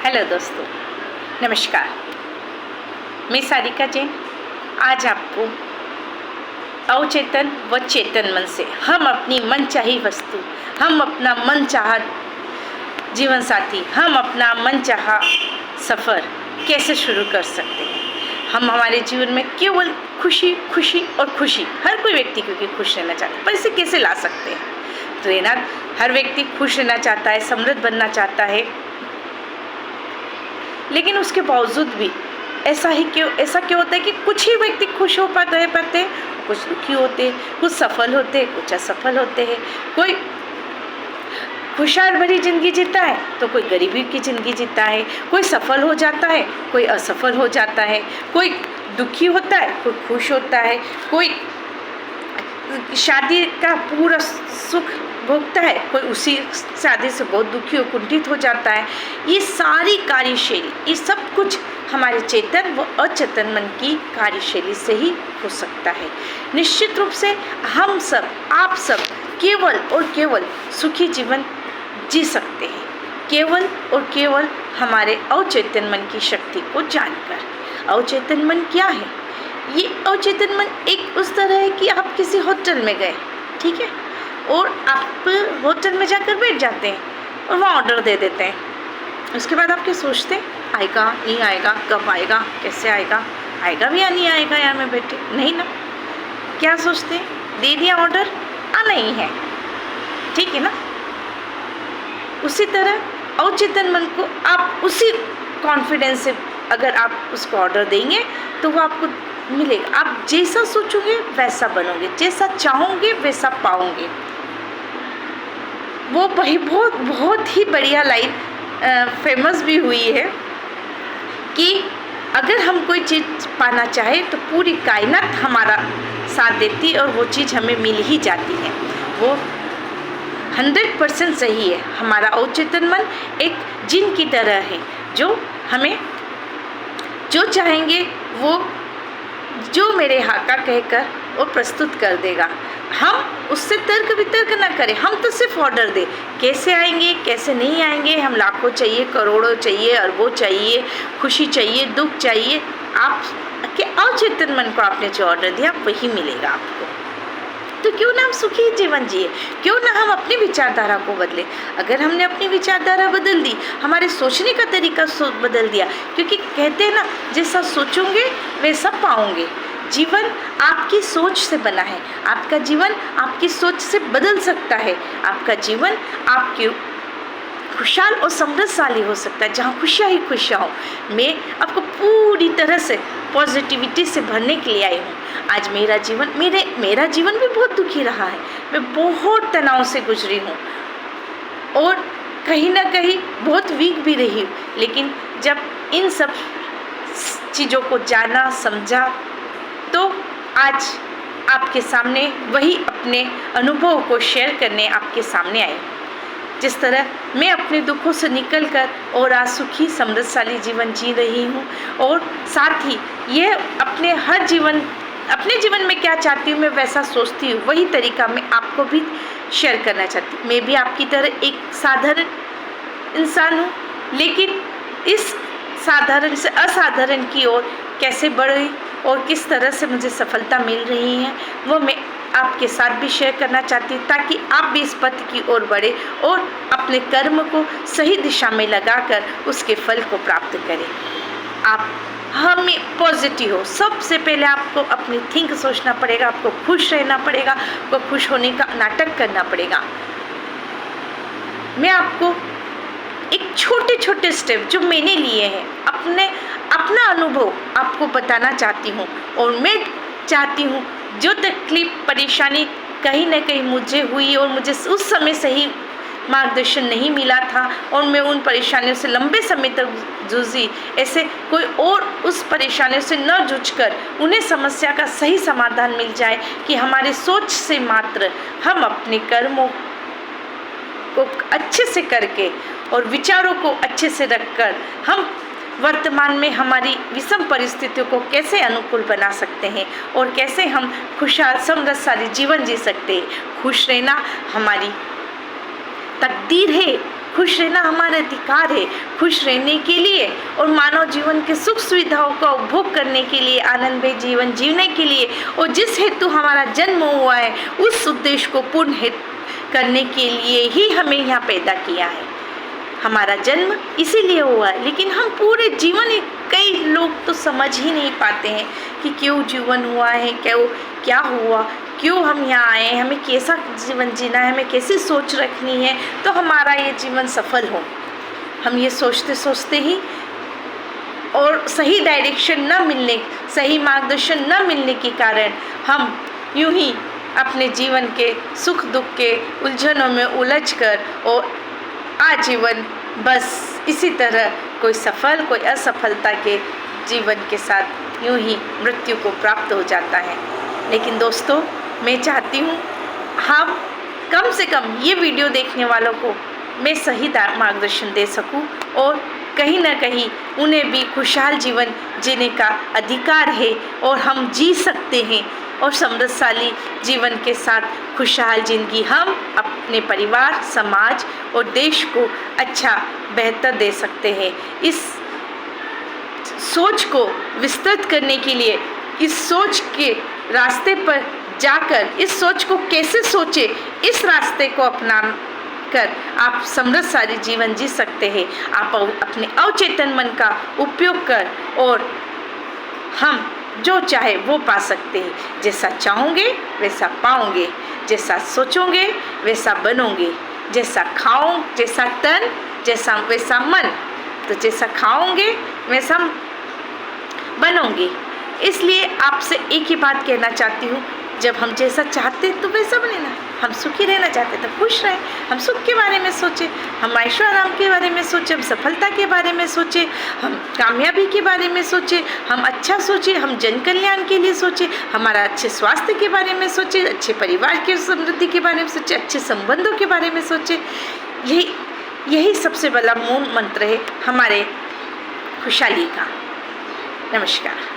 Hello दोस्तों, नमस्कार। मैं सारिका जैन आज आपको अवचेतन व चेतन मन से हम अपनी मनचाही वस्तु, हम अपना मनचाहा जीवन साथी, हम अपना मनचाहा सफ़र कैसे शुरू कर सकते हैं। हम हमारे जीवन में केवल खुशी खुशी और खुशी, हर कोई व्यक्ति क्योंकि खुश रहना चाहता है, पर इसे कैसे ला सकते हैं। तो रहना, हर व्यक्ति खुश रहना चाहता है, समृद्ध बनना चाहता है, लेकिन उसके बावजूद भी ऐसा क्यों होता है कि कुछ ही व्यक्ति खुश हो पाते हैं, कुछ दुखी होते हैं, कुछ सफल होते हैं, कुछ असफल होते हैं। कोई खुशहाल भरी ज़िंदगी जीता है तो कोई गरीबी की ज़िंदगी जीता है, कोई सफल हो जाता है, कोई असफल हो जाता है, कोई दुखी होता है, कोई खुश होता है, कोई शादी का पूरा सुख भोगता है, कोई उसी शादी से बहुत दुखी और कुंठित हो जाता है। ये सारी कार्यशैली, ये सब कुछ हमारे चेतन व अचेतन मन की कार्यशैली से ही हो सकता है। निश्चित रूप से हम सब, आप सब केवल और केवल सुखी जीवन जी सकते हैं, केवल और केवल हमारे अवचेतन मन की शक्ति को जानकर। अवचेतन मन क्या है? ये अवचेतन मन एक उस तरह है कि आप किसी होटल में गए, ठीक है, और आप होटल में जाकर बैठ जाते हैं और वहाँ ऑर्डर दे देते हैं। उसके बाद आप क्या सोचते हैं? आएगा नहीं आएगा, कब आएगा, कैसे आएगा, आएगा भी या नहीं आएगा यार मैं बैठे नहीं ना। क्या सोचते हैं? दे दिया ऑर्डर, आना ही है, ठीक है ना। उसी तरह अवचेतन मन को आप उसी कॉन्फिडेंस से अगर आप उसको ऑर्डर देंगे तो वो आपको मिलेगा। आप जैसा सोचोगे वैसा बनोगे, जैसा चाहोगे वैसा पाओगे। वो बहुत ही बढ़िया लाइन फेमस भी हुई है कि अगर हम कोई चीज़ पाना चाहे तो पूरी कायनात हमारा साथ देती है और वो चीज़ हमें मिल ही जाती है। वो 100% सही है। हमारा अवचेतन मन एक जिन की तरह है जो हमें जो चाहेंगे वो जो मेरे हाका कहकर वो प्रस्तुत कर देगा। हम उससे तर्क वितर्क ना करें, हम तो सिर्फ ऑर्डर दें। कैसे आएंगे कैसे नहीं आएंगे, हम लाखों चाहिए, करोड़ों चाहिए, अरबों चाहिए, खुशी चाहिए, दुख चाहिए, आप के अवचेतन मन को आपने जो ऑर्डर दिया वही मिलेगा आपको। तो क्यों ना हम सुखी जीवन जिए, क्यों ना हम अपनी विचारधारा को बदलें। अगर हमने अपनी विचारधारा बदल दी, हमारे सोचने का तरीका बदल दिया, क्योंकि कहते हैं ना, जैसा सोचोगे वैसा पाओगे। जीवन आपकी सोच से बना है, आपका जीवन आपकी सोच से बदल सकता है। आपका जीवन आपकी खुशहाल और समृद्धशाली हो सकता है, जहाँ खुशियाँ ही खुशियाँ हो। मैं आपको पूरी तरह से पॉजिटिविटी से भरने के लिए आई हूँ। आज मेरा जीवन भी बहुत दुखी रहा है, मैं बहुत तनाव से गुजरी हूँ और कहीं ना कहीं बहुत वीक भी रही हूँ। लेकिन जब इन सब चीज़ों को जाना समझा तो आज आपके सामने वही अपने अनुभव को शेयर करने आपके सामने आई। जिस तरह मैं अपने दुखों से निकलकर और आज सुखी समृद्धशाली जीवन जी रही हूँ, और साथ ही ये अपने जीवन में क्या चाहती हूँ मैं वैसा सोचती हूँ, वही तरीका मैं आपको भी शेयर करना चाहती हूँ। मैं भी आपकी तरह एक साधारण इंसान हूँ, लेकिन इस साधारण से असाधारण की ओर कैसे बढ़ी और किस तरह से मुझे सफलता मिल रही है वो मैं आपके साथ भी शेयर करना चाहती हूँ, ताकि आप भी इस पथ की ओर बढ़े और अपने कर्म को सही दिशा में लगाकर उसके फल को प्राप्त करें। आप हमें पॉजिटिव हो। सबसे पहले आपको अपनी थिंक सोचना पड़ेगा, आपको खुश रहना पड़ेगा, आपको खुश होने का नाटक करना पड़ेगा। मैं आपको एक छोटे छोटे स्टेप जो मैंने लिए हैं, अपना अनुभव आपको बताना चाहती हूँ। और मैं चाहती हूँ जो तकलीफ परेशानी कहीं ना कहीं मुझे हुई और मुझे उस समय सही मार्गदर्शन नहीं मिला था और मैं उन परेशानियों से लंबे समय तक जूझी, ऐसे कोई और उस परेशानियों से न जूझकर उन्हें समस्या का सही समाधान मिल जाए कि हमारे सोच से मात्र हम अपने कर्मों को अच्छे से करके और विचारों को अच्छे से रखकर हम वर्तमान में हमारी विषम परिस्थितियों को कैसे अनुकूल बना सकते हैं और कैसे हम खुशहाल समृद्धशाली जीवन जी सकते हैं। खुश रहना हमारी तकदीर है, खुश रहना हमारा अधिकार है। खुश रहने के लिए और मानव जीवन के सुख सुविधाओं का उपभोग करने के लिए, आनंदमय जीवन जीने के लिए और जिस हेतु हमारा जन्म हुआ है उस उद्देश्य को पूर्ण करने के लिए ही हमें यहाँ पैदा किया है। हमारा जन्म इसीलिए हुआ है, लेकिन हम पूरे जीवन, कई लोग तो समझ ही नहीं पाते हैं कि क्यों जीवन हुआ है, क्या हुआ, क्यों हम यहाँ आए हैं, हमें कैसा जीवन जीना है, हमें कैसी सोच रखनी है तो हमारा ये जीवन सफल हो। हम ये सोचते सोचते ही और सही डायरेक्शन न मिलने, सही मार्गदर्शन न मिलने के कारण हम यूं ही अपने जीवन के सुख दुख के उलझनों में उलझकर और आजीवन बस इसी तरह कोई सफल कोई असफलता के जीवन के साथ यूं ही मृत्यु को प्राप्त हो जाता है। लेकिन दोस्तों, मैं चाहती हूँ हम कम से कम ये वीडियो देखने वालों को मैं सही मार्गदर्शन दे सकूँ और कहीं ना कहीं उन्हें भी खुशहाल जीवन जीने का अधिकार है और हम जी सकते हैं और समृद्धशाली जीवन के साथ खुशहाल जिंदगी हम अपने परिवार, समाज और देश को अच्छा बेहतर दे सकते हैं। इस सोच को विस्तृत करने के लिए, इस सोच के रास्ते पर जाकर, इस सोच को कैसे सोचे, इस रास्ते को अपना कर आप समृद्धशाली जीवन जी सकते हैं। आप अपने अवचेतन मन का उपयोग कर और हम जो चाहे वो पा सकते हैं। जैसा चाहोगे वैसा पाओगे, जैसा सोचोगे वैसा बनोगे, जैसा खाओ, जैसा तन वैसा मन, तो जैसा खाओगे वैसा बनोगे। इसलिए आपसे एक ही बात कहना चाहती हूँ, जब हम जैसा चाहते तो वैसा बने ना। हम सुखी रहना चाहते तो खुश रहें, हम सुख के बारे में सोचें, हम ऐशो आराम के बारे में सोचें, हम सफलता के बारे में सोचें, हम कामयाबी के बारे में सोचें, हम अच्छा सोचें, हम जन कल्याण के लिए सोचें, हमारा अच्छे स्वास्थ्य के बारे में सोचें, अच्छे परिवार की समृद्धि के बारे में सोचें, अच्छे संबंधों के बारे में सोचें। यही सबसे बड़ा मूल मंत्र है हमारे खुशहाली का। नमस्कार।